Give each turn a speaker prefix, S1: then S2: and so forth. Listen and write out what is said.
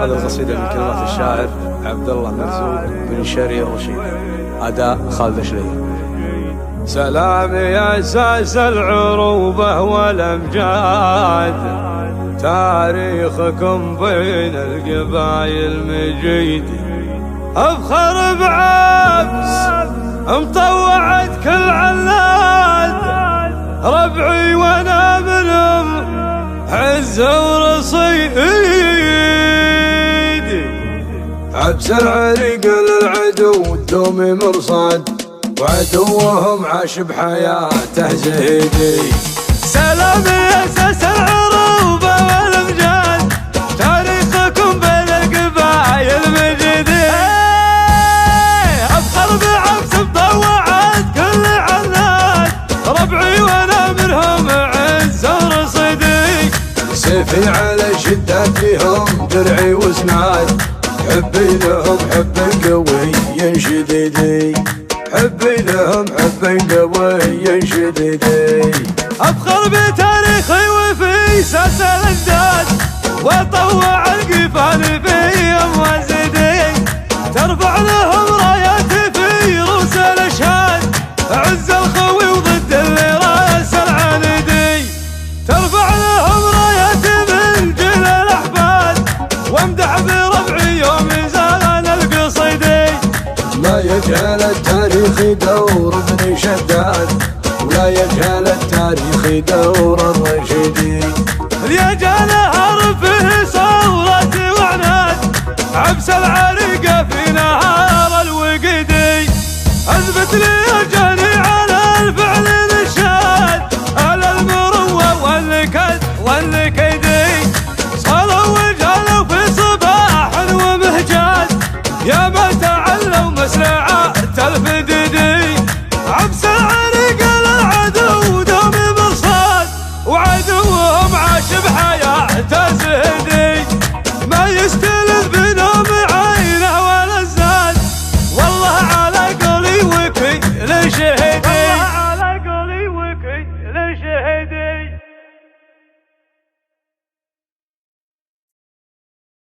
S1: هذه القصيدة من كلمات الشاعر عبد الله مرزوق بن شري الرشيد، أداء خالد شليل.
S2: سلام يا أساس العروبة والأمجاد، تاريخكم بين القبايل مجيد، أفخر بعبس مطوعت كل عناد، ربعي وانا منهم عز ورصيد. عبس العريق للعدو الدوم مرصاد، وعدوهم عاش بحياته زهيدي.
S3: سلام يا أساس العروبة والأمجاد، تاريخكم بين القبايل مجيدي، أفخر بعبس مطوعت كل عناد، ربعي وانا منهم عز ورصيدي.
S2: سيفي على شداتهم درعي وسناد، حبي لهم حب قوي شديدي، حبي لهم حب قوي شديدي.
S3: أفخر بتاريخي وفي ساس الأجداد، وأطوع القفال فيهم وزيدي، ترفع لهم راياتي في روس الأشهاد، عز الخوي وضد اللي راس العاندي، ترفع لهم راياتي من جيل الأحفاد، وامدح بربعي يوم زال القصيدي.
S2: لا يجهل التاريخ دور ابن شداد، ولا يجهل التاريخ دور الرشيدي.
S3: يجهل هرب فيه ثورة وعناد، عبس العالم